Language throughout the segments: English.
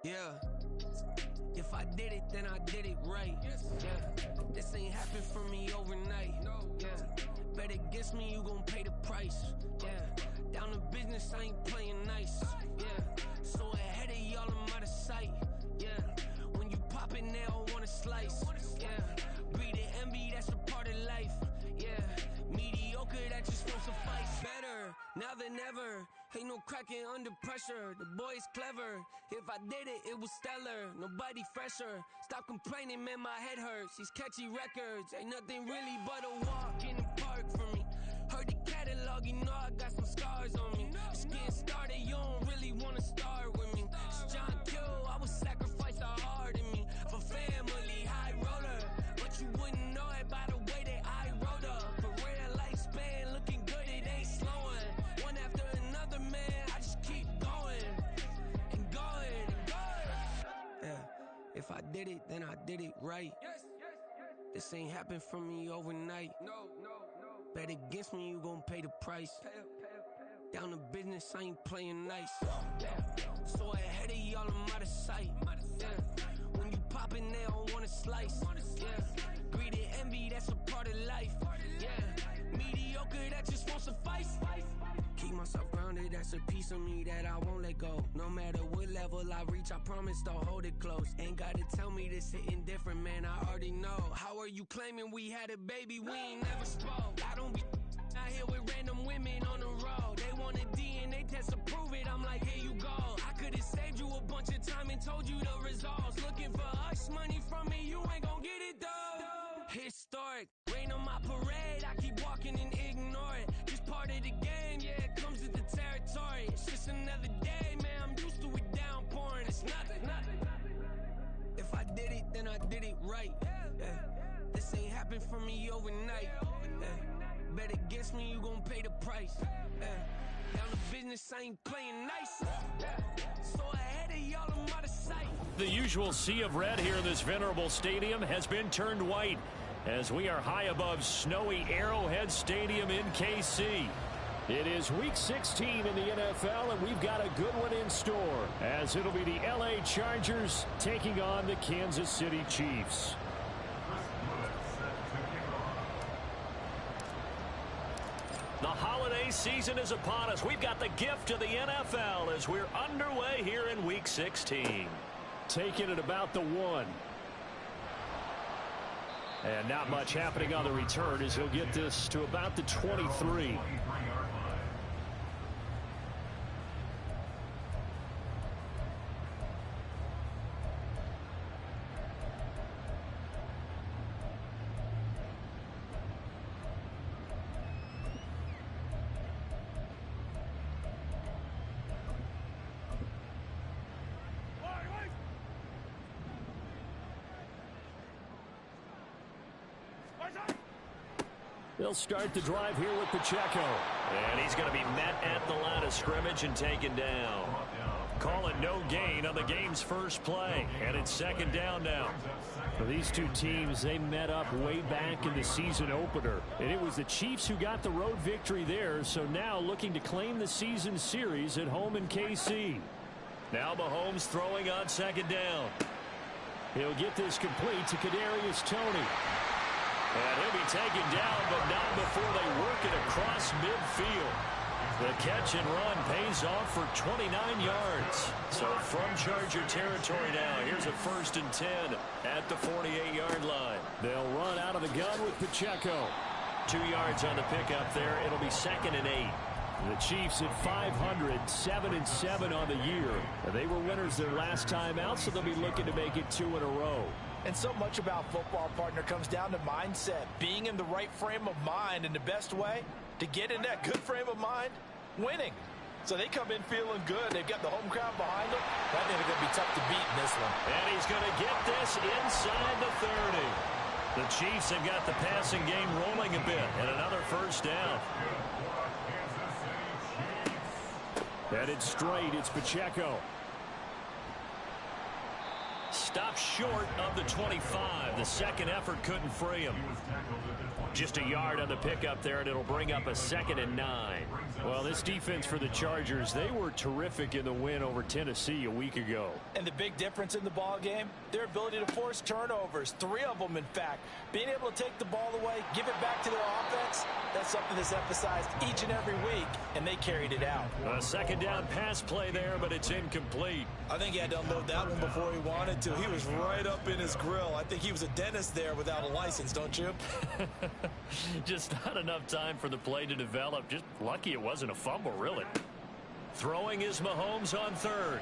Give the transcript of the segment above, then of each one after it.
Yeah. If I did it, then I did it right. Yeah. This ain't happened for me overnight. Yeah. Bet against me, you gon' pay the price. Yeah. Down to business, I ain't playing nice. Yeah. So ahead of y'all, I'm out of sight. Yeah. When you pop it, they all wanna slice. Yeah. Breed and envy, that's a part of life. Yeah. Mediocre, that just won't suffice. Better now than ever. Ain't no cracking under pressure. The boy's clever. If I did it, it was stellar. Nobody fresher. Stop complaining, man, my head hurts. These catchy records ain't nothing really but a walk in the park for me. Heard the catalog, you know I got some scars on me. Just getting started, you don't really wanna start with me. It's John Kill, I would sacrifice a heart in me for family, high roller. But you wouldn't know it by the way that I wrote up. A real lifespan, looking good, it ain't slowing. One after another, man, I just keep going and going and going. Yeah, if I did it, then I did it right. This ain't happened for me overnight. Bet against me, you gon' pay the price. Down to business, I ain't playing nice. Yeah. So ahead of y'all, I'm out of sight. Yeah. When you poppin', they don't wanna slice. Yeah. Greed and envy, that's a part of life. Yeah. Mediocre, that just won't suffice. Keep myself grounded, that's a piece of me that I won't let go. No matter what level I reach, I promise to hold it close. Ain't gotta tell me this hitting different, man, I already know. How are you claiming we had a baby, we ain't never spoke? I don't be out here with random women on the road. They want a DNA test to prove it, I'm like, here you go. I could've saved you a bunch of time and told you the results. Looking for hush money from me, you ain't gon' get it though. Historic, rain on my parade, I keep walking and ignore it. Just part of the game, yeah, it comes with the territory. It's just another day, man, I'm used to it downpouring. It's nothing. If I did it, then I did it right. Yeah. This ain't happened for me overnight. Yeah. Bet against me, you gon' pay the price. Yeah. Down to business, I ain't playing nice. Yeah. So ahead of y'all, I'm out of sight. The usual sea of red here in this venerable stadium has been turned white as we are high above snowy Arrowhead Stadium in KC. It is Week 16 in the NFL, and we've got a good one in store, as it'll be the LA Chargers taking on the Kansas City Chiefs. The holiday season is upon us. We've got the gift of the NFL as we're underway here in Week 16. Taking it about the 1. And not much happening on the return as he'll get this to about the 23. They'll start the drive here with Pacheco. And he's going to be met at the line of scrimmage and taken down. Call it no gain on the game's first play. And it's second down now. For these two teams, they met up way back in the season opener. And it was the Chiefs who got the road victory there. So now looking to claim the season series at home in KC. Now Mahomes throwing on second down. He'll get this complete to Kadarius Toney. And he'll be taken down, but not before they work it across midfield. The catch and run pays off for 29 yards. So from Charger territory now, here's a 1st and 10 at the 48-yard line. They'll run out of the gun with Pacheco. 2 yards on the pickup there. It'll be 2nd and 8. The Chiefs at 500, 7-7 on the year. They were winners their last time out, so they'll be looking to make it 2 in a row. And so much about football, partner, comes down to mindset, being in the right frame of mind, and the best way to get in that good frame of mind, winning. So they come in feeling good. They've got the home crowd behind them. I think they're going to be tough to beat in this one. And he's going to get this inside the 30. The Chiefs have got the passing game rolling a bit, and another first down. Headed straight, it's Pacheco. stopped short of the 25. The second effort couldn't free him. Just a yard on the pickup there, and it'll bring up a 2nd and 9. Well, this defense for the Chargers, they were terrific in the win over Tennessee a week ago. And the big difference in the ball game, their ability to force turnovers, 3 of them, in fact. Being able to take the ball away, give it back to their offense, that's something that's emphasized each and every week, and they carried it out. A second down pass play there, but it's incomplete. I think he had to unload that one before he wanted to. He was right up in his grill. I think he was a dentist there without a license, don't you? Just not enough time for the play to develop. Just lucky it wasn't a fumble, really. Throwing is Mahomes on 3rd.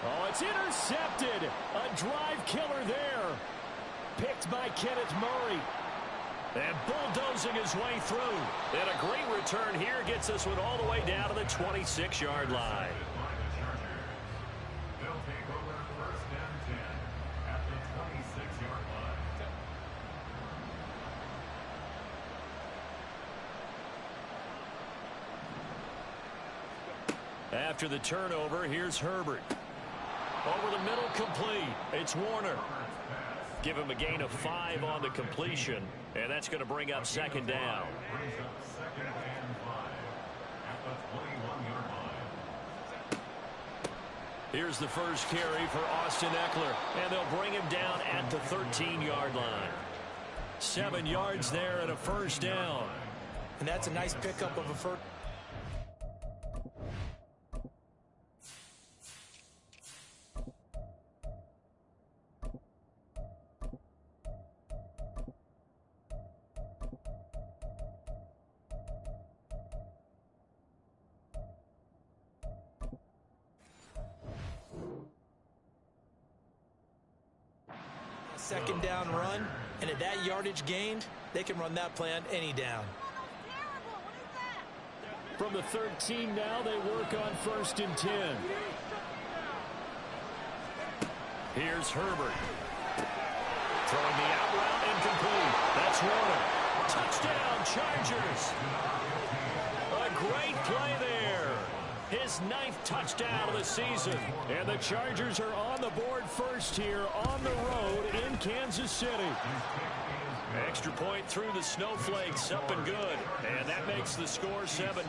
Oh, it's intercepted. A drive killer there. Picked by Kenneth Murray. And bulldozing his way through. And a great return here gets this one all the way down to the 26-yard line. After the turnover, here's Herbert. Over the middle, complete. It's Warner. Give him a gain of 5 on the completion, and that's going to bring up 2nd down. Here's the first carry for Austin Eckler, and they'll bring him down at the 13-yard line. 7 yards there and a first down. And that's a nice pickup of a first. Second down run, and at that yardage gained, they can run that play on any down. From the 13 now, they work on 1st and 10. Here's Herbert. Throwing the out route, incomplete. That's Warner. Touchdown, Chargers. A great play there. His 9th touchdown of the season. And the Chargers are on the board first here on the road in Kansas City. Extra point through the snowflakes, up and good. And that makes the score 7-0.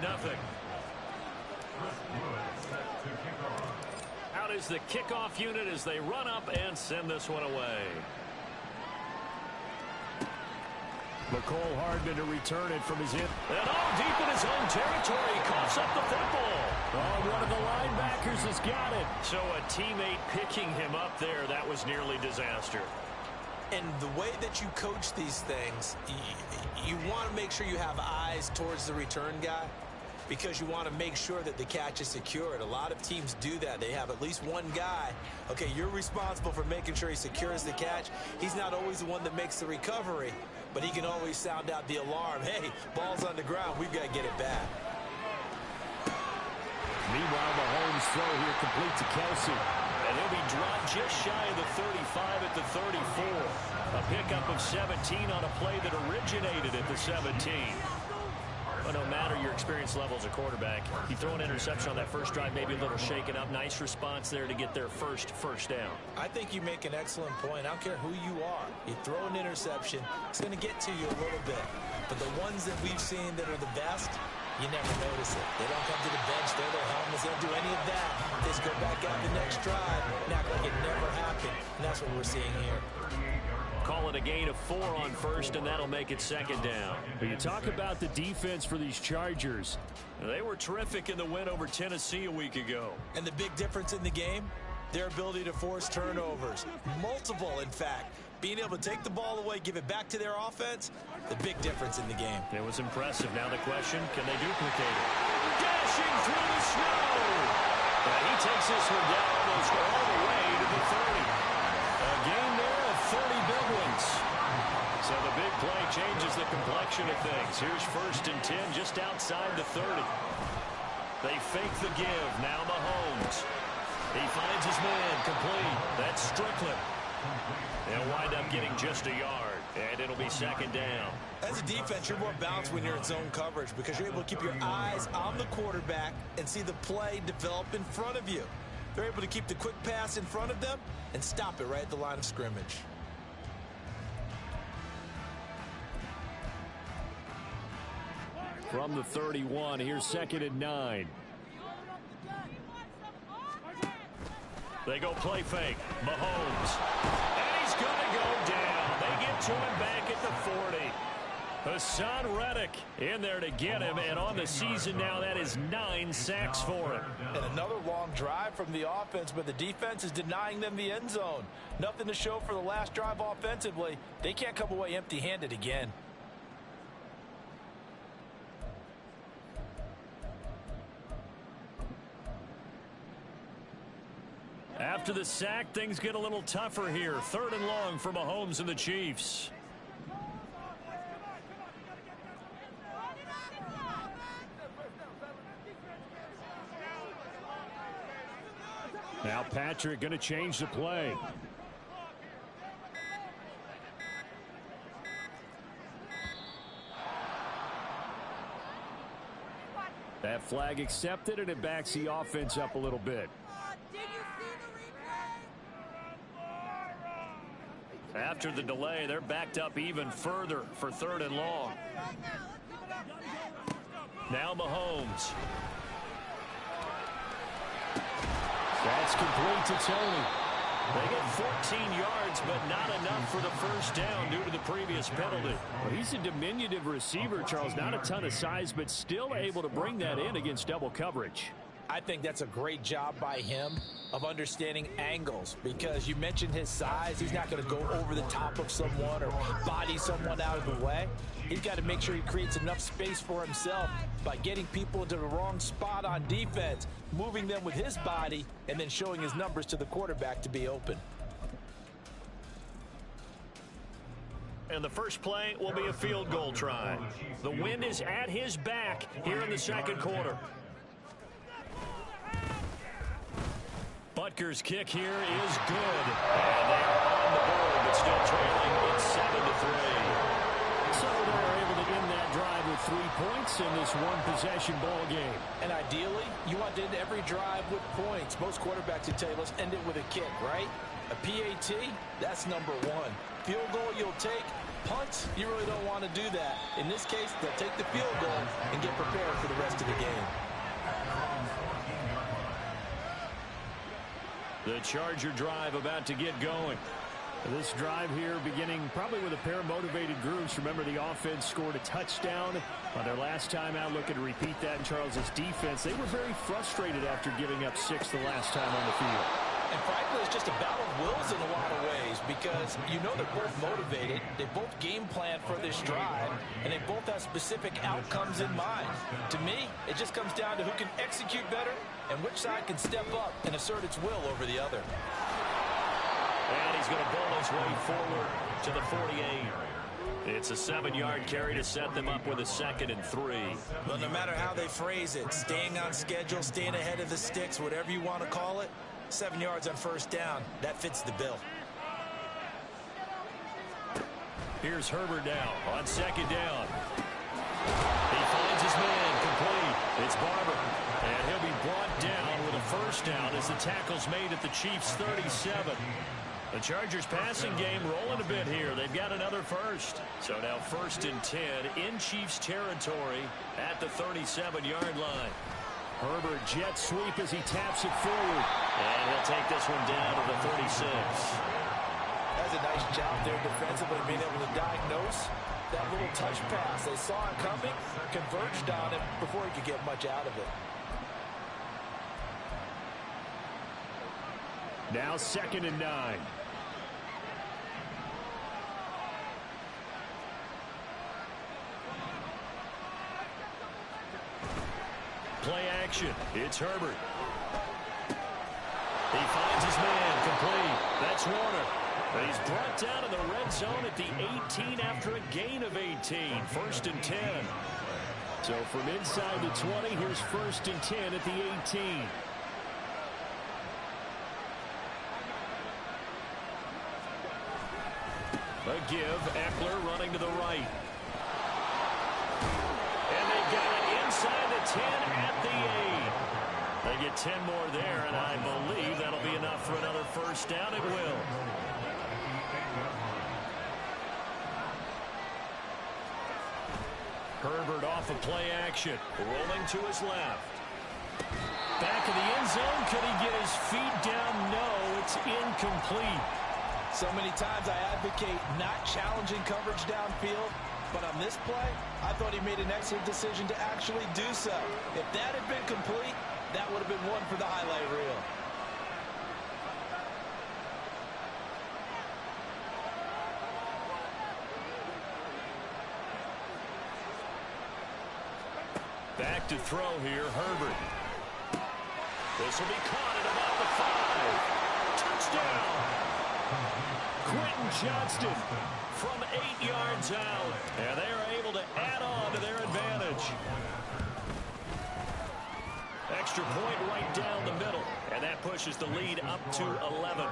Out is the kickoff unit as they run up and send this one away. McCole Hardman to return it from his hit. And deep in his own territory, coughs up the football. Oh, one of the linebackers has got it. So a teammate picking him up there, that was nearly disaster. And the way that you coach these things, you want to make sure you have eyes towards the return guy because you want to make sure that the catch is secured. A lot of teams do that. They have at least one guy. Okay, you're responsible for making sure he secures the catch. He's not always the one that makes the recovery, but he can always sound out the alarm. Hey, ball's on the ground. We've got to get it back. Meanwhile, Mahomes' throw here complete to Kelsey. And he'll be dropped just shy of the 35 at the 34. A pickup of 17 on a play that originated at the 17. But no matter your experience level as a quarterback, you throw an interception on that first drive, maybe a little shaken up. Nice response there to get their first down. I think you make an excellent point. I don't care who you are. You throw an interception, it's going to get to you a little bit. But the ones that we've seen that are the best, you never notice it. They don't come to the bench, throw their helmets, they don't do any of that. They just go back out the next drive and act like it never happened. And that's what we're seeing here. Call it a gain of 4 on first, and that'll make it 2nd down. But you talk about the defense for these Chargers. They were terrific in the win over Tennessee a week ago. And the big difference in the game, their ability to force turnovers. Multiple, in fact. Being able to take the ball away, give it back to their offense, the big difference in the game. It was impressive. Now the question, can they duplicate it? Dashing through the snow! And he takes this one down almost all the way to the 30. A gain there of 30 big ones. So the big play changes the complexion of things. Here's 1st and 10 just outside the 30. They fake the give. Now Mahomes. He finds his man complete. That's Strickland. They'll wind up getting just a yard, and it'll be 2nd down. As a defense, you're more balanced when you're in zone coverage because you're able to keep your eyes on the quarterback and see the play develop in front of you. They're able to keep the quick pass in front of them and stop it right at the line of scrimmage. From the 31, here's 2nd and 9. They go play fake. Mahomes. And he's going to go down. They get to him back at the 40. Hassan Reddick in there to get him. And on the season now, that is 9 sacks for him. And another long drive from the offense, but the defense is denying them the end zone. Nothing to show for the last drive offensively. They can't come away empty-handed again. After the sack, things get a little tougher here. 3rd and long for Mahomes and the Chiefs. Now Patrick going to change the play. That flag accepted, and it backs the offense up a little bit. After the delay, they're backed up even further for 3rd and long. Now Mahomes. That's complete to Tony. They get 14 yards, but not enough for the first down due to the previous penalty. Well, he's a diminutive receiver, Charles. Not a ton of size, but still able to bring that in against double coverage. I think that's a great job by him of understanding angles, because you mentioned his size. He's not going to go over the top of someone or body someone out of the way. He's got to make sure he creates enough space for himself by getting people into the wrong spot on defense, moving them with his body, and then showing his numbers to the quarterback to be open. And the first play will be a field goal try. The wind is at his back here in the 2nd quarter. Butker's kick here is good. And they are on the board, but still trailing. It's 7-3. So they're able to end that drive with 3 points in this one-possession ball game. And ideally, you want to end every drive with points. Most quarterbacks would tell you, let's end it with a kick, right? A PAT, that's number 1. Field goal you'll take. Punts, you really don't want to do that. In this case, they'll take the field goal and get prepared for the rest of the game. The Charger drive about to get going. This drive here beginning probably with a pair of motivated groups. Remember, the offense scored a touchdown on their last time out. Looking to repeat that in Charles's defense. They were very frustrated after giving up 6 the last time on the field. And frankly, it's just a battle of wills in a lot of ways, because you know they're both motivated. They both game plan for this drive, and they both have specific outcomes in mind. To me, it just comes down to who can execute better and which side can step up and assert its will over the other. And he's going to bowl his way forward to the 48. It's a 7-yard carry to set them up with a 2nd and 3. But no matter how they phrase it, staying on schedule, staying ahead of the sticks, whatever you want to call it, 7 yards on first down, that fits the bill. Here's Herbert now on 2nd down. He finds his man complete. It's Barber. And he'll be brought down with a first down as the tackle's made at the Chiefs' 37. The Chargers passing game rolling a bit here. They've got another first. So now 1st and 10 in Chiefs territory at the 37-yard line. Herbert jet sweep as he taps it forward. And he'll take this one down to the 36. That's a nice job there defensively, being able to diagnose that little touch pass. They saw it coming, converged on it before he could get much out of it. Now 2nd and 9. Play action. It's Herbert. He finds his man complete. That's Warner. But he's brought down in the red zone at the 18 after a gain of 18. 1st and 10. So from inside the 20, here's 1st and 10 at the 18. A give. Eckler running to the right. And they got it inside the 10 at the 8. They get 10 more there, and I believe that'll be enough for another first down. It will. Herbert off of play action. Rolling to his left. Back in the end zone. Could he get his feet down? No, it's incomplete. So many times I advocate not challenging coverage downfield, but on this play, I thought he made an excellent decision to actually do so. If that had been complete, that would have been one for the highlight reel. Back to throw here, Herbert. This will be caught at about the 5. Touchdown! Quentin Johnston from 8 yards out. And they are able to add on to their advantage. Extra point right down the middle. And that pushes the lead up to 11.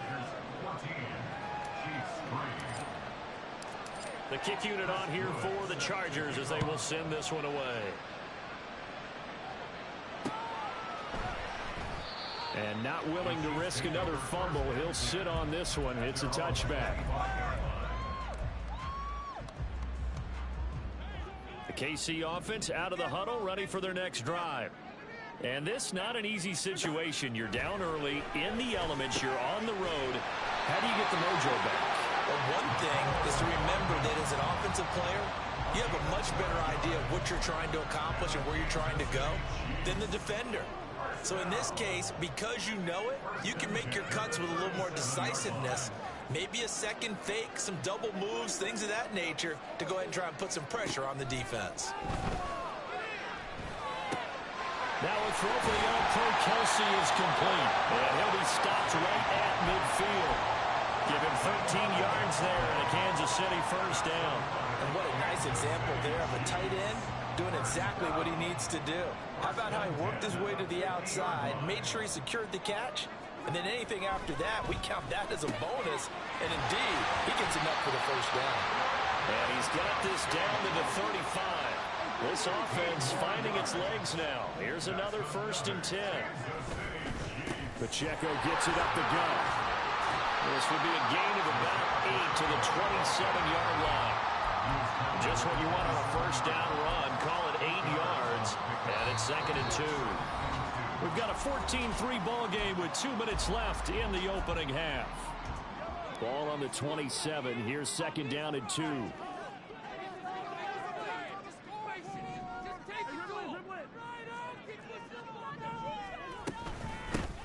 The kick unit on here for the Chargers as they will send this one away. And not willing to risk another fumble. He'll sit on this one. It's a touchback. The KC offense out of the huddle, ready for their next drive. And this not an easy situation. You're down early, in the elements, you're on the road. How do you get the mojo back? Well, one thing is to remember that as an offensive player, you have a much better idea of what you're trying to accomplish and where you're trying to go than the defender. So in this case, because you know it, you can make your cuts with a little more decisiveness. Maybe a second fake, some double moves, things of that nature to go ahead and try and put some pressure on the defense. Now a throw for the young pro Kelsey is complete. And he'll be stopped right at midfield. Give him 13 yards there and a Kansas City first down. And what a nice example there of a tight end doing exactly what he needs to do. How about how he worked his way to the outside, made sure he secured the catch, and then anything after that, we count that as a bonus. And indeed, he gets enough for the first down. And he's got this down to the 35. This offense finding its legs now. Here's another 1st and 10. Pacheco gets it up the gut. This would be a gain of about 8 to the 27-yard line. Just what you want on a first down run. Call it 8 yards. And it's 2nd and 2. We've got a 14-3 ball game with 2 minutes left in the opening half. Ball on the 27. Here's 2nd down and 2.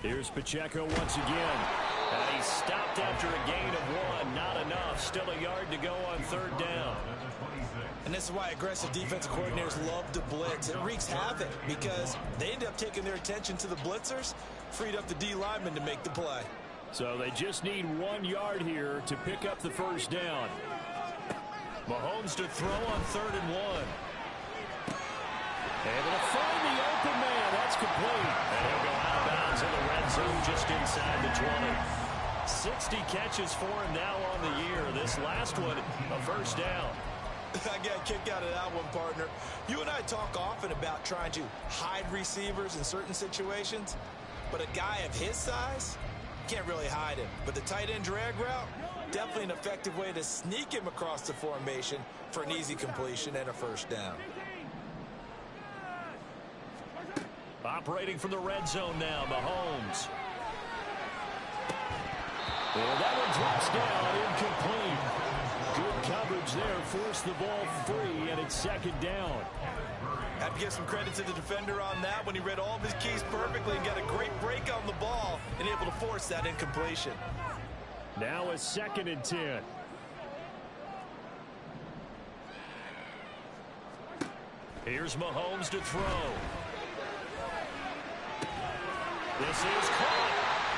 Here's Pacheco once again. And he's stopped after a gain of 1. Not enough. Still a yard to go on 3rd down. And this is why aggressive defensive coordinators love to blitz. It wreaks havoc because they end up taking their attention to the blitzers, freed up the D lineman to make the play. So they just need 1 yard here to pick up the first down. Mahomes to throw on 3rd and 1. Able to find the open man. That's complete. And he'll go out of bounds in the red zone just inside the 20. 60 catches for him now on the year. This last one, a first down. I got a kick out of that one, partner. You and I talk often about trying to hide receivers in certain situations, but a guy of his size, can't really hide him. But the tight end drag route, definitely an effective way to sneak him across the formation for an easy completion and a first down. Operating from the red zone now, Mahomes. Well, that one drops down, incomplete. Good coverage there, forced the ball free, and it's 2nd down. Have to give some credit to the defender on that when he read all of his keys perfectly and got a great break on the ball and able to force that incompletion. Now a 2nd and 10. Here's Mahomes to throw. This is caught,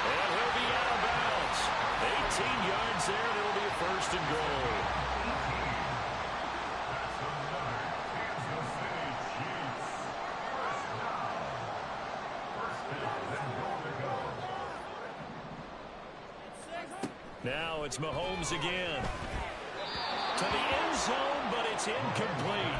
and he'll be out of bounds. 18 yards there, and it'll be a 1st and goal. Now it's Mahomes again. To the end zone, but it's incomplete.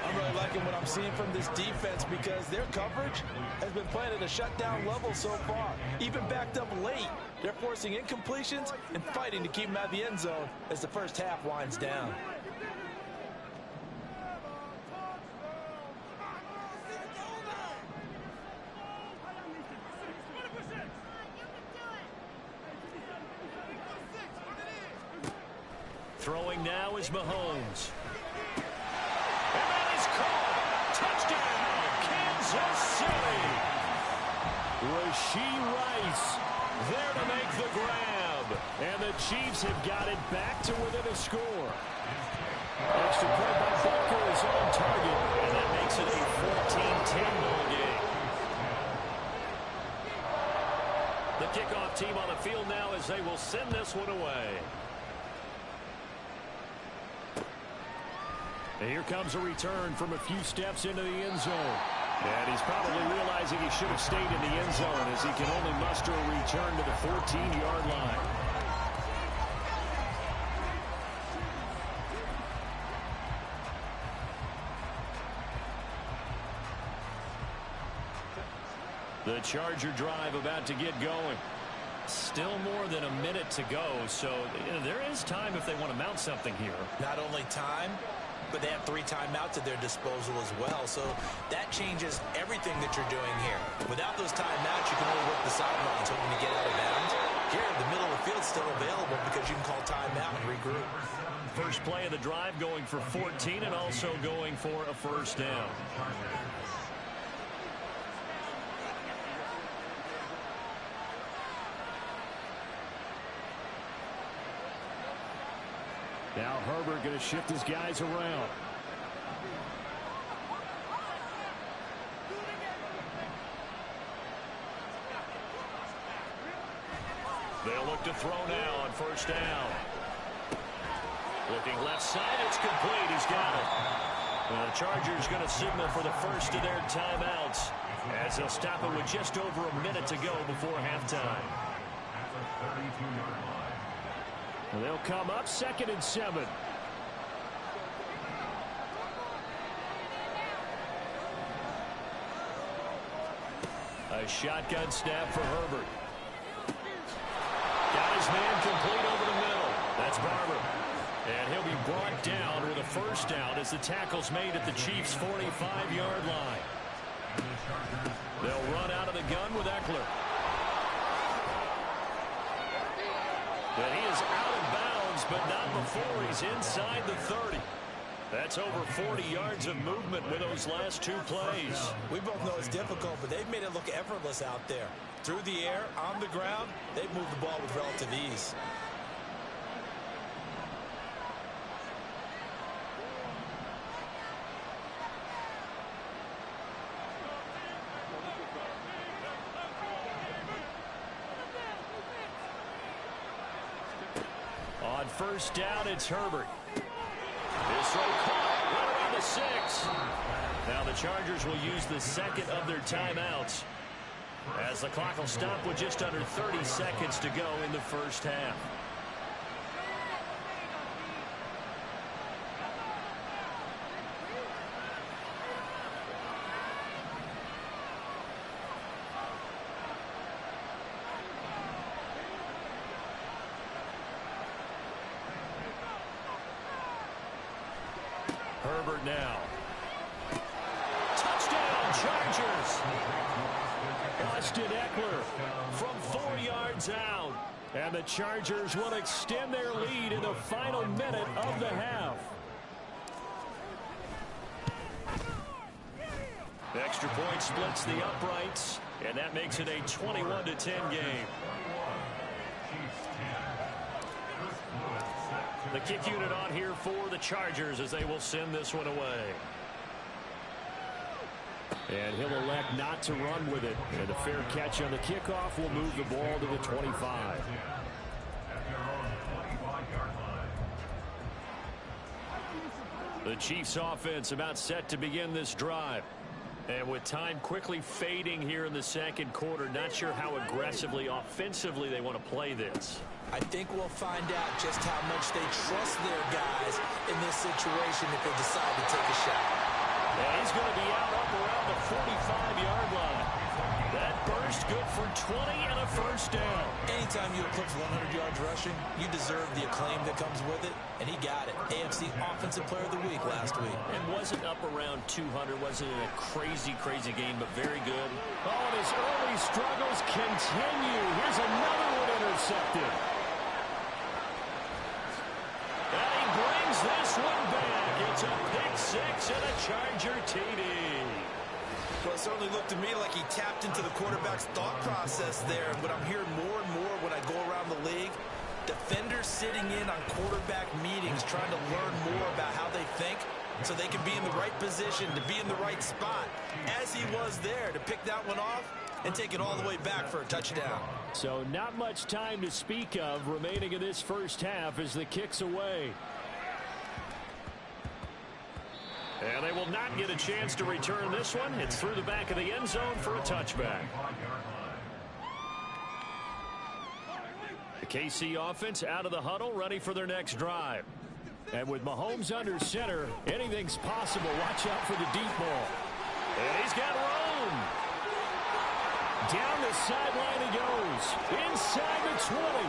I'm really liking what I'm seeing from this defense because their coverage has been playing at a shutdown level so far. Even backed up late, they're forcing incompletions and fighting to keep them out of the end zone as the first half winds down. Throwing now is Mahomes. And that is caught. Touchdown, Kansas City. Rashee Rice there to make the grab. And the Chiefs have got it back to within a score. Extra point by Butker is on target. And that makes it a 14-10 ball game. The kickoff team on the field now as they will send this one away. And here comes a return from a few steps into the end zone. And he's probably realizing he should have stayed in the end zone as he can only muster a return to the 14-yard line. The Charger drive about to get going. Still more than a minute to go, so there is time if they want to mount something here. Not only time, but they have 3 timeouts at their disposal as well. So that changes everything that you're doing here. Without those timeouts, you can only work the sidelines hoping to get out of bounds. Here, the middle of the field is still available because you can call timeout and regroup. First play of the drive going for 14 and also going for a first down. Now Herbert going to shift his guys around. They'll look to throw now on first down. Looking left side, it's complete. He's got it. And the Chargers going to signal for the first of their timeouts as they'll stop it with just over a minute to go before halftime. Well, they'll come up 2nd and 7. A shotgun snap for Herbert. Got his man complete over the middle. That's Barber. And he'll be brought down with a first down as the tackle's made at the Chiefs' 45-yard line. They'll run out of the gun with Eckler. But he is out of bounds, but not before he's inside the 30. That's over 40 yards of movement with those last 2 plays. We both know it's difficult, but they've made it look effortless out there. Through the air, on the ground, they've moved the ball with relative ease. On first down, it's Herbert. This throw caught right around the 6. Now the Chargers will use the second of their timeouts as the clock will stop with just under 30 seconds to go in the first half. Herbert now. Touchdown, Chargers. Austin Eckler from 4 yards out. And the Chargers will extend their lead in the final minute of the half. The extra point splits the uprights, and that makes it a 21-10 game. The kick unit on here for the Chargers as they will send this one away. And he'll elect not to run with it. And a fair catch on the kickoff will move the ball to the 25. The Chiefs offense about set to begin this drive. And with time quickly fading here in the second quarter, not sure how aggressively, offensively they want to play this. I think we'll find out just how much they trust their guys in this situation if they decide to take a shot. And he's going to be out up around the 45-yard line. That burst good for 20 and a first down. Anytime you eclipse 100 yards rushing, you deserve the acclaim that comes with it, and he got it. AFC Offensive Player of the Week last week. And wasn't up around 200, wasn't a crazy game, but very good. Oh, and his early struggles continue. Here's another one intercepted. And he brings this one back. It's a pick six and a Charger TD. Well, it certainly looked to me like he tapped into the quarterback's thought process there. But I'm hearing more and more when I go around the league, defenders sitting in on quarterback meetings trying to learn more about how they think so they can be in the right position, to be in the right spot, as he was there to pick that one off and take it all the way back for a touchdown. So not much time to speak of remaining in this first half as the kick's away. And they will not get a chance to return this one. It's through the back of the end zone for a touchback. The KC offense out of the huddle, ready for their next drive. And with Mahomes under center, anything's possible. Watch out for the deep ball. And he's got room. Down the sideline he goes. Inside the 20.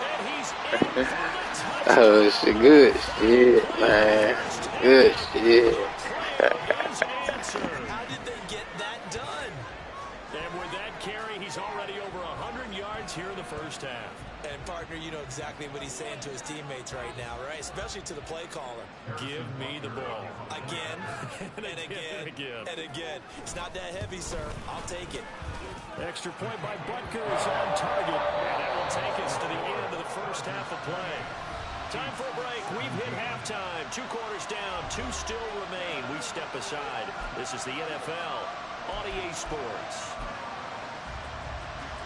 And he's in for the touchdown. Oh, shit, good shit, man. Good shit. How did they get that done? And with that carry, he's already over 100 yards here in the first half. And, partner, you know exactly what he's saying to his teammates right now, right? Especially to the play caller. Give me the ball. Again, and again, and again. It's not that heavy, sir. I'll take it. Extra point by Butker is on target. And that will take us to the end of the first half of play. Time for a break. We've hit halftime. 2 quarters down. 2 still remain. We step aside. This is the NFL on EA Sports.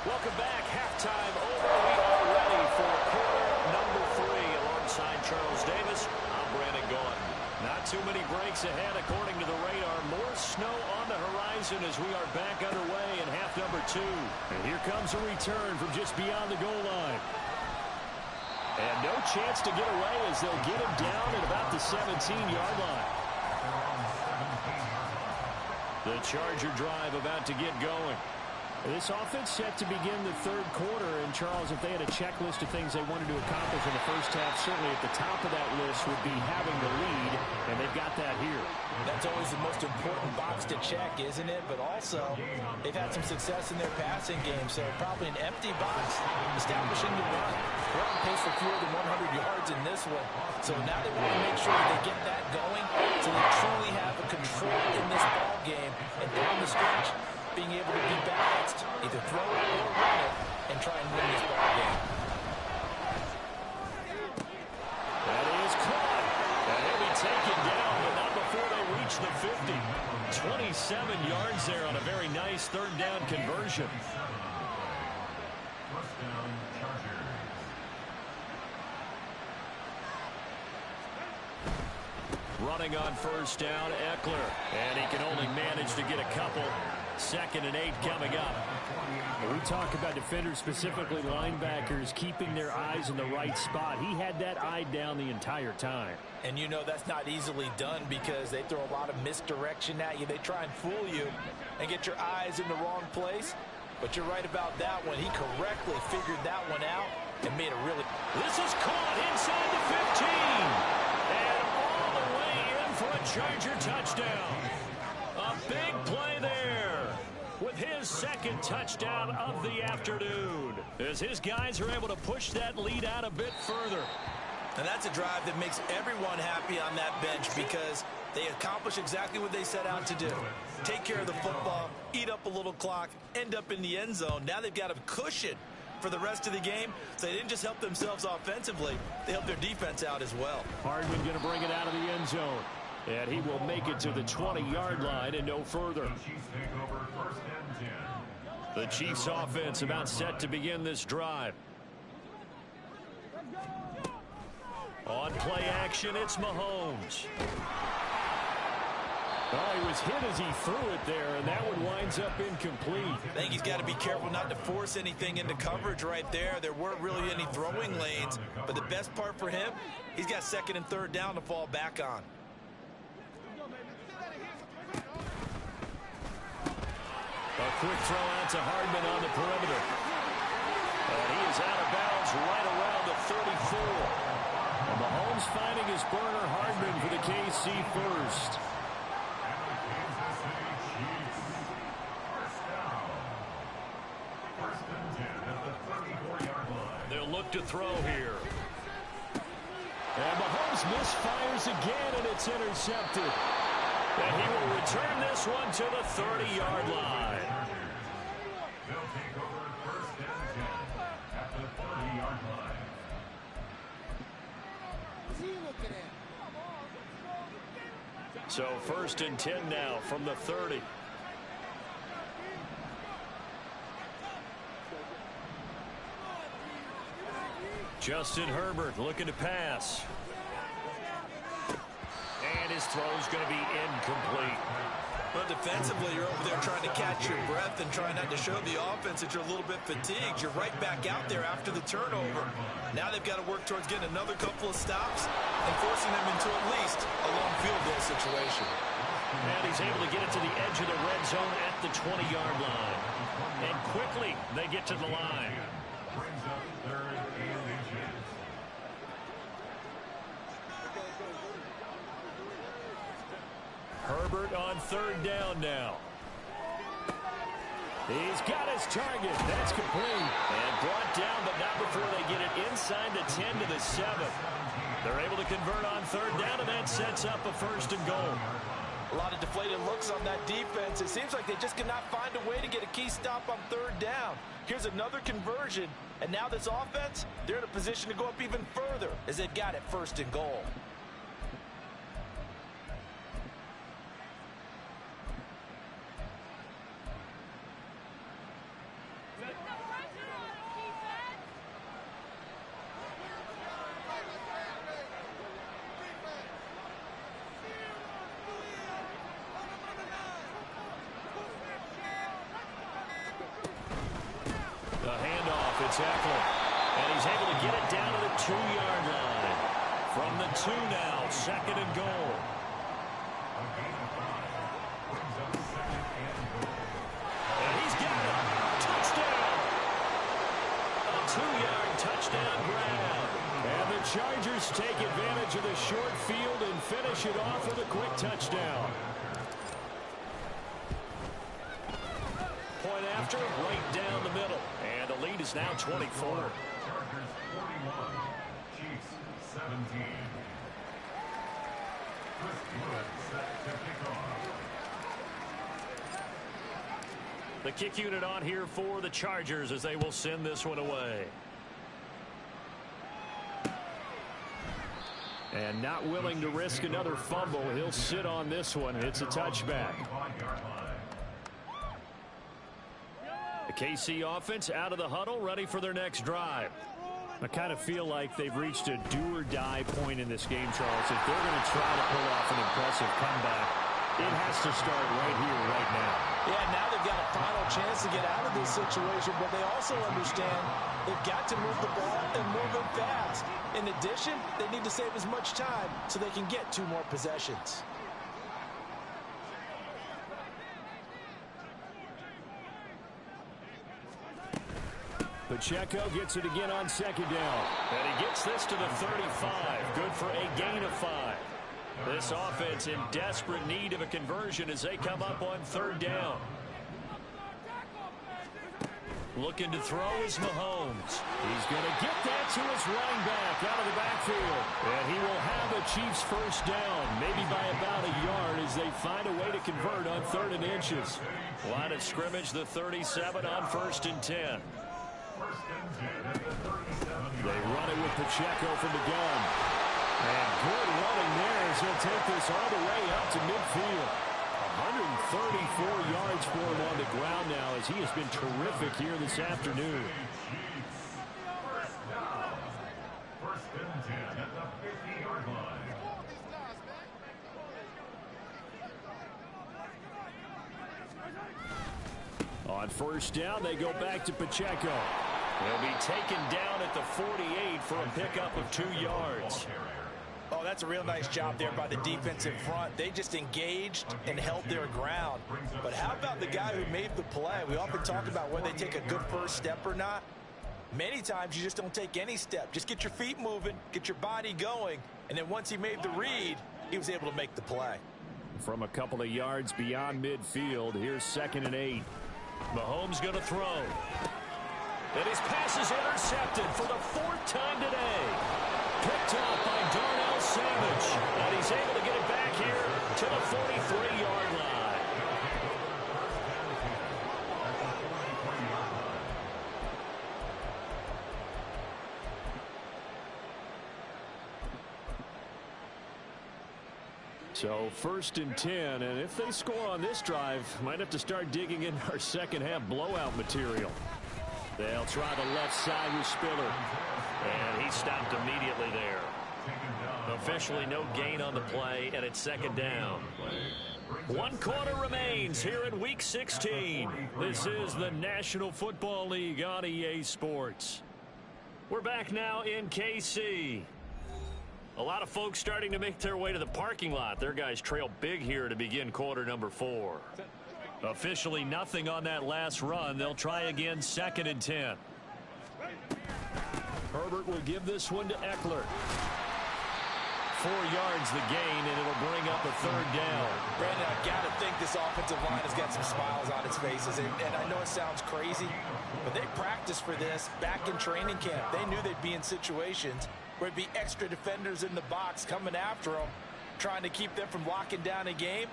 Welcome back. Halftime over. We are ready for quarter number 3. Alongside Charles Davis, I'm Brandon Gaudin. Not too many breaks ahead according to the radar. More snow on the horizon as we are back underway in half number 2. And here comes a return from just beyond the goal line. And no chance to get away as they'll get him down at about the 17-yard line. The Charger drive about to get going. This offense set to begin the third quarter. And, Charles, if they had a checklist of things they wanted to accomplish in the first half, certainly at the top of that list would be having the lead, and they've got that here. That's always the most important box to check, isn't it? But also, they've had some success in their passing game, so probably an empty box establishing the run. We're on pace for fewer than 100 yards in this one. So now they want to make sure they get that going so they truly have a control in this ball game and down the stretch, being able to be balanced, either throw it or run it, and try and win this ball game. That is caught. And he'll be taken down, but not before they reach the 50. 27 yards there on a very nice third down conversion. Running on first down, Eckler. And he can only manage to get a couple. 2nd and 8 coming up. We talk about defenders, specifically linebackers, keeping their eyes in the right spot. He had that eye down the entire time. And you know that's not easily done because they throw a lot of misdirection at you. They try and fool you and get your eyes in the wrong place. But you're right about that one. He correctly figured that one out and made a really... This is caught inside the 15. And all the way in for a Charger touchdown. A big play there with his 2nd touchdown of the afternoon as his guys are able to push that lead out a bit further. And that's a drive that makes everyone happy on that bench because they accomplish exactly what they set out to do. Take care of the football, eat up a little clock, end up in the end zone. Now they've got a cushion for the rest of the game. So they didn't just help themselves offensively, they helped their defense out as well. Hardman going to bring it out of the end zone. And he will make it to the 20-yard line and no further. The Chiefs offense about set to begin this drive. On play action, it's Mahomes. Oh, he was hit as he threw it there, and that one winds up incomplete. I think he's got to be careful not to force anything into coverage right there. There weren't really any throwing lanes, but the best part for him, he's got 2nd and 3rd down to fall back on. quick throw out to Hardman on the perimeter. And he is out of bounds right around the 34. And Mahomes finding his burner, Hardman, for the KC first. They'll look to throw here. And Mahomes misfires again, and it's intercepted. And he will return this one to the 30-yard line. They'll take over first and 10 at the 30-yard line. What's he looking at? So first and 10 now from the 30. Justin Herbert looking to pass. And his throw is going to be incomplete. But defensively, you're over there trying to catch your breath and trying not to show the offense that you're a little bit fatigued. You're right back out there after the turnover. Now they've got to work towards getting another couple of stops and forcing them into at least a long field goal situation. And he's able to get it to the edge of the red zone at the 20-yard line. And quickly, they get to the line. Brings up third and inches. Herbert on third down now. He's got his target. That's complete. And brought down, but not before they get it inside the 10 to the 7. They're able to convert on third down, and that sets up a first and goal. A lot of deflated looks on that defense. It seems like they just cannot find a way to get a key stop on third down. Here's another conversion, and now this offense, they're in a position to go up even further as they've got it first and goal. The handoff, it's Eckler. And he's able to get it down to the 2-yard line. From the 2 now, second and goal. And he's got it. Touchdown. A 2-yard touchdown grab. And the Chargers take advantage of the short field and finish it off with a quick touchdown. Point after, right down the middle. And the lead is now 24. Chargers 41, Chiefs 17. Chris Wood set to kick off. The kick unit on here for the Chargers as they will send this one away. And not willing to risk another fumble, he'll sit on this one. It's a touchback. The KC offense out of the huddle, ready for their next drive. I kind of feel like they've reached a do-or-die point in this game, Charles. If they're going to try to pull off an impressive comeback, it has to start right here, right now. Yeah, now they've got a final chance to get out of this situation, but they also understand they've got to move the ball and move it fast. In addition, they need to save as much time so they can get 2 more possessions. Pacheco gets it again on second down. And he gets this to the 35. Good for a gain of 5. This offense in desperate need of a conversion as they come up on third down. Looking to throw is Mahomes. He's going to get that to his running back out of the backfield. And he will have the Chiefs first down, maybe by about a yard as they find a way to convert on 3rd and inches. Line of scrimmage, the 37 on 1st and 10. They run it with Pacheco from the gun. And good running there as he'll take this all the way up to midfield. 134 yards for him on the ground now as he has been terrific here this afternoon. First and 10 at the 50-yard line. On first down, they go back to Pacheco. He'll be taken down at the 48 for a pickup of 2 yards. Oh, that's a real nice job there by the defense in front. They just engaged and held their ground. But how about the guy who made the play? We often talk about whether they take a good first step or not. Many times you just don't take any step. Just get your feet moving, get your body going, and then once he made the read, he was able to make the play. From a couple of yards beyond midfield, here's 2nd and 8. Mahomes going to throw. And his pass is intercepted for the 4th time today. Picked off by Darnell Savage. And he's able to get it back here to the 43-yard line. So 1st and 10, and if they score on this drive, might have to start digging in our second half blowout material. They'll try the left side with Spiller. And he stopped immediately there. Officially no gain on the play, and it's 2nd down. 1 quarter remains here in Week 16. This is the National Football League on EA Sports. We're back now in KC. A lot of folks starting to make their way to the parking lot. Their guys trail big here to begin quarter number 4. Officially nothing on that last run. They'll try again 2nd and 10. Herbert will give this one to Eckler. 4 yards the gain, and it'll bring up a 3rd down. Brandon, I got to think this offensive line has got some smiles on its faces. And I know it sounds crazy, but they practiced for this back in training camp. They knew they'd be in situations where it'd be extra defenders in the box coming after them, trying to keep them from locking down a game.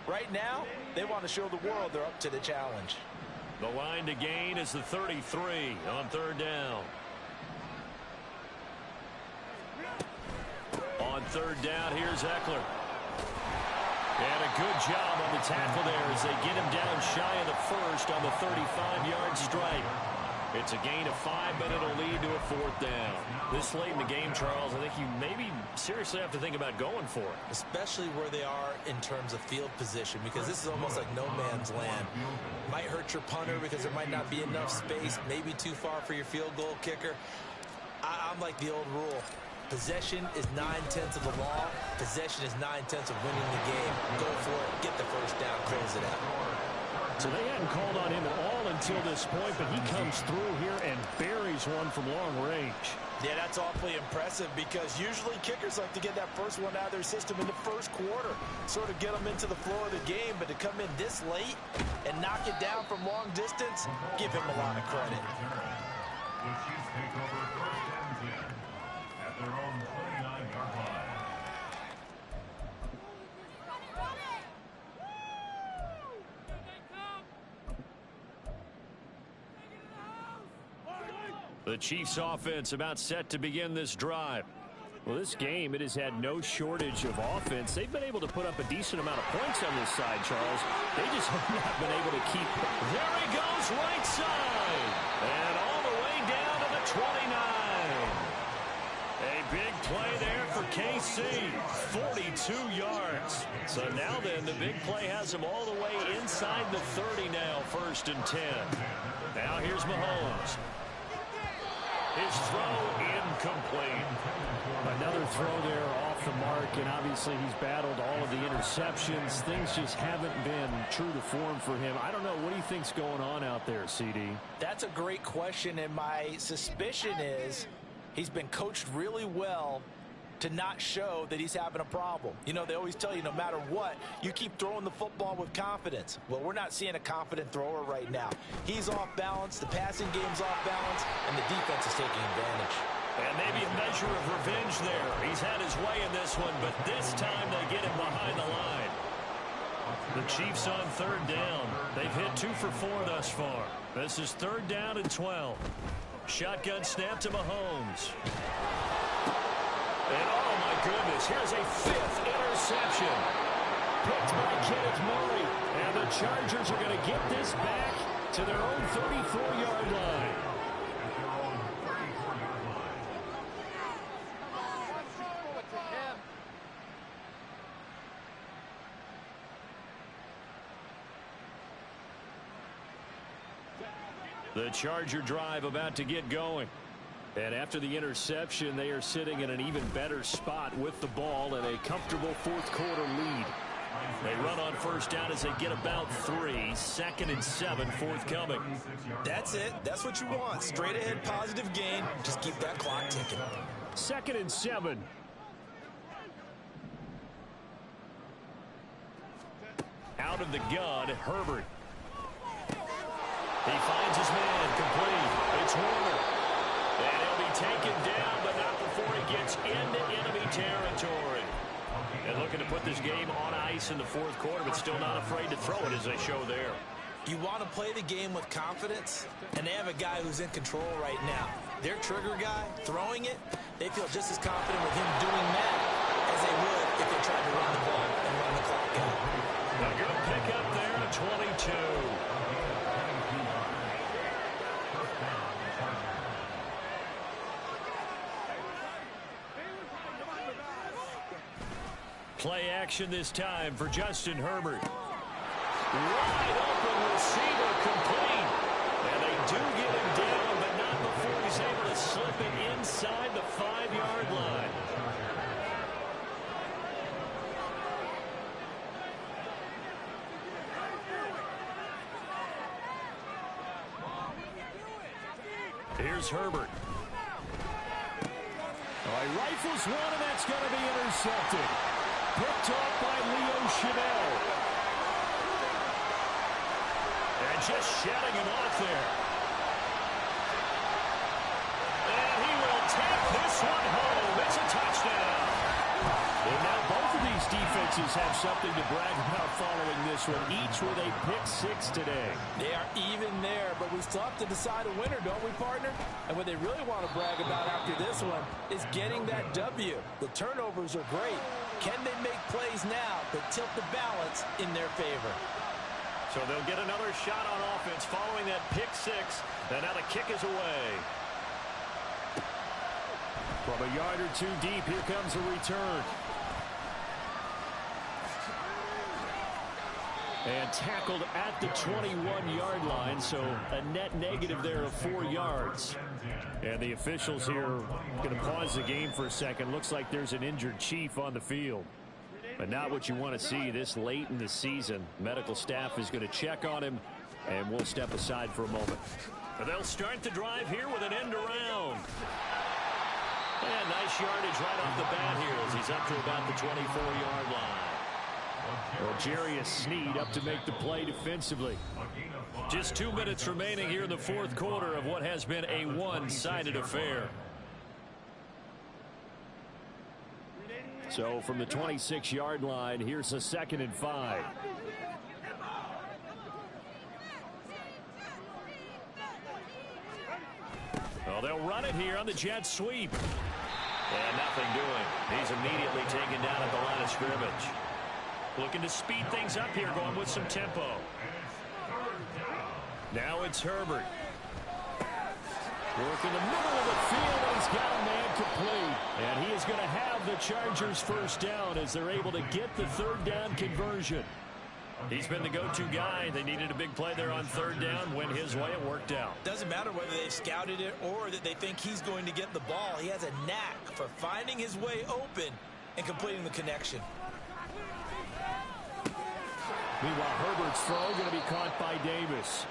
Right now, they want to show the world they're up to the challenge. The line to gain is the 33 on 3rd down. On 3rd down, here's Eckler. And a good job on the tackle there as they get him down shy of the 1st on the 35-yard strike. It's a gain of 5, but it'll lead to a 4th down. This late in the game, Charles, I think you maybe seriously have to think about going for it. Especially where they are in terms of field position, because this is almost like no man's land. Might hurt your punter because there might not be enough space, maybe too far for your field goal kicker. I'm like the old rule. Possession is 9/10 of the law. Possession is 9/10 of winning the game. Go for it. Get the first down. Close it out. So they hadn't called on him at all until this point, but he comes through here and buries one from long range. Yeah, that's awfully impressive because usually kickers like to get that first one out of their system in the first quarter, sort of get them into the flow of the game, but to come in this late and knock it down from long distance, give him a lot of credit. The Chiefs take over 1st and 10 at their own 29-yard line. The Chiefs offense about set to begin this drive. Well, this game, it has had no shortage of offense. They've been able to put up a decent amount of points on this side, Charles. They just have not been able to keep. There he goes, right side. And all the way down to the 29. A big play there for KC. 42 yards. So now then, the big play has him all the way inside the 30 now, 1st and 10. Now here's Mahomes. His throw incomplete. Another throw there off the mark, and obviously he's battled all of the interceptions. Things just haven't been true to form for him. I don't know. What do you think's going on out there, CD? That's a great question, and my suspicion is he's been coached really well to not show that he's having a problem. You know, they always tell you no matter what, you keep throwing the football with confidence. Well, we're not seeing a confident thrower right now. He's off balance, the passing game's off balance, and the defense is taking advantage. And maybe a measure of revenge there. He's had his way in this one, but this time they get him behind the line. The Chiefs on 3rd down. They've hit 2 for 4 thus far. This is 3rd down and 12. Shotgun snap to Mahomes. And oh my goodness, here's a 5th interception. Picked by Kenneth Murray. And the Chargers are going to get this back to their own 34-yard line. The Charger drive about to get going. And after the interception, they are sitting in an even better spot with the ball and a comfortable fourth quarter lead. They run on first down as they get about 3. 2nd and 7 forthcoming. That's it. That's what you want. Straight ahead positive gain. Just keep that clock ticking. 2nd and 7. Out of the gun, Herbert. He finds his man, complete. It's Warner. And he'll be taken down, but not before he gets into enemy territory. And looking to put this game on ice in the fourth quarter, but still not afraid to throw it as they show there. You want to play the game with confidence, and they have a guy who's in control right now. Their trigger guy, throwing it, they feel just as confident with him doing that as they would if they tried to run the ball and run the clock out. A good pick up there to 22. Play action this time for Justin Herbert. Wide open receiver complete. And they do get him down, but not before he's able to slip it inside the 5-yard line. Here's Herbert. He rifles one, and that's going to be intercepted. Picked off by Leo Chanel. And just shutting him off there. And he will take this one home. It's a touchdown. And now both of these defenses have something to brag about following this one, each with a pick-6 today. They are even there, but we still have to decide a winner, don't we, partner? And what they really want to brag about after this one is getting that W. The turnovers are great. Can they make plays now that tilt the balance in their favor? So they'll get another shot on offense following that pick-6. And now the kick is away. From a yard or two deep, here comes a return. And tackled at the 21-yard line, so a net negative there of 4 yards. And the officials here going to pause the game for a second. Looks like there's an injured Chief on the field. But not what you want to see this late in the season. Medical staff is going to check on him, and we'll step aside for a moment. They'll start the drive here with an end around. And nice yardage right off the bat here as he's up to about the 24-yard line. Well, Jarius Sneed up to make the play defensively. Just 2 minutes remaining here in the fourth quarter of what has been a one-sided affair. So from the 26-yard line, here's a 2nd and 5. Well, they'll run it here on the jet sweep. And nothing doing. He's immediately taken down at the line of scrimmage. Looking to speed things up here, going with some tempo. Now it's Herbert. Work in the middle of the field, and he's got a man complete. And he is going to have the Chargers first down as they're able to get the 3rd down conversion. He's been the go-to guy. They needed a big play there on 3rd down. Went his way. It worked out. Doesn't matter whether they've scouted it or that they think he's going to get the ball. He has a knack for finding his way open and completing the connection. Meanwhile, Herbert's throw going to be caught by Davis.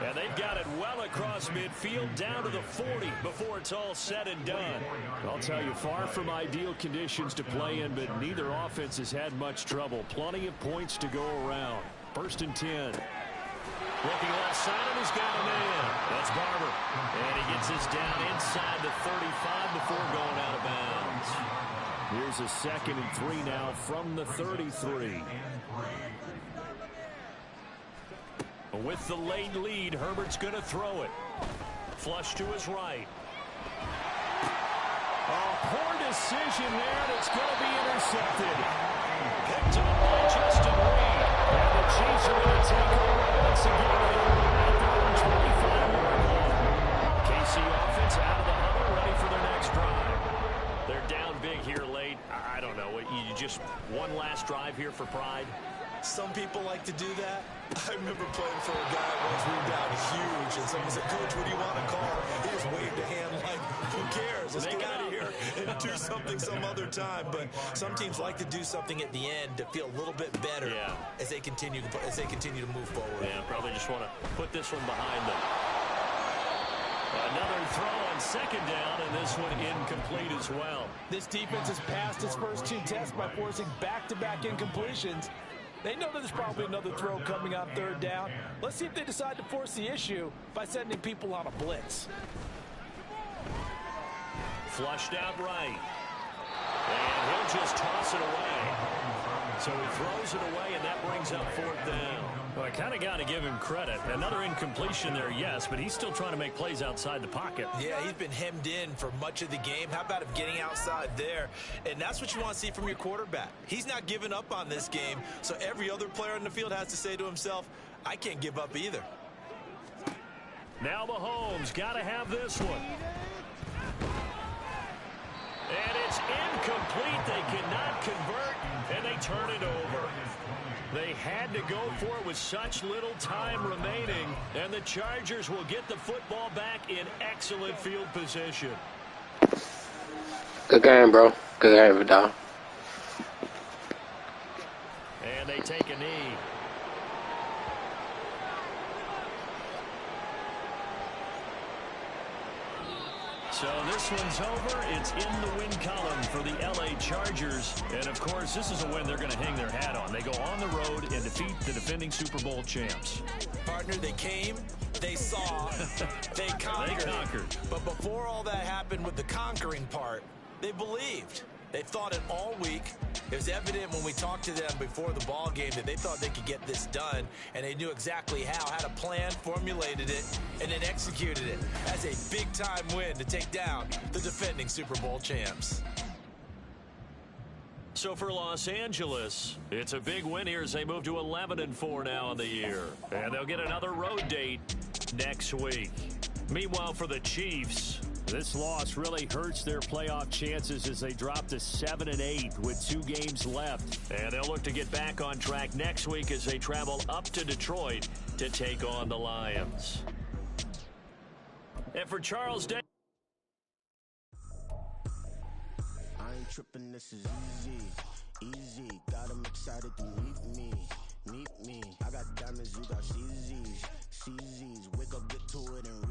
And they've got it well across midfield down to the 40 before it's all said and done. I'll tell you, far from ideal conditions to play in, but neither offense has had much trouble. Plenty of points to go around. 1st and 10. Looking left side, and he's got a man. That's Barber. And he gets us down inside the 35 before going out of bounds. Here's a 2nd and 3 now from the 33. With the late lead, Herbert's going to throw it. Flush to his right. Poor decision there, and it's going to be intercepted. Picked up by Justin Reed. And the Chiefs are going to take over once again at their own 25-yard line. KC offense out of the huddle, ready for their next drive. They're down big here late. I don't know. You just one last drive here for pride. Some people like to do that. I remember playing for a guy once, we were down huge, and someone said, "Coach, what do you want to call?" He just waved a hand like, who cares? Let's get out of here and do something some other time. But some teams like to do something at the end to feel a little bit better as they continue to move forward. Yeah, probably just want to put this one behind them. Another throw on second down, and this one incomplete as well. This defense has passed its first 2 tests by forcing back-to-back incompletions. They know that there's probably another throw coming on third down. Let's see if they decide to force the issue by sending people on a blitz. Flushed out right. And he'll just toss it away. So he throws it away, and that brings up fourth down. Well, I kind of got to give him credit. Another incompletion there, yes, but he's still trying to make plays outside the pocket. Yeah, he's been hemmed in for much of the game. How about him getting outside there? And that's what you want to see from your quarterback. He's not giving up on this game, so every other player in the field has to say to himself, I can't give up either. Now Mahomes got to have this one. And it's incomplete. They cannot convert, and they turn it over. They had to go for it with such little time remaining, and the Chargers will get the football back in excellent field position. Good game, bro. Good game, dog. And they take a knee. So this one's over. It's in the win column for the L.A. Chargers. And, of course, this is a win they're going to hang their hat on. They go on the road and defeat the defending Super Bowl champs. Partner, they came, they saw, they conquered. They conquered. But before all that happened with the conquering part, they believed. They thought it all week. It was evident when we talked to them before the ball game that they thought they could get this done, and they knew exactly how, had a plan, formulated it, and then executed it. That's a big-time win to take down the defending Super Bowl champs. So for Los Angeles, it's a big win here as they move to 11-4 now in the year. And they'll get another road date next week. Meanwhile, for the Chiefs, this loss really hurts their playoff chances as they drop to 7-8 with 2 games left. And they'll look to get back on track next week as they travel up to Detroit to take on the Lions. And for Charles Day. I ain't tripping, this is easy. Got them excited to meet me. I got diamonds, you got CZs. Wake up, get to it, and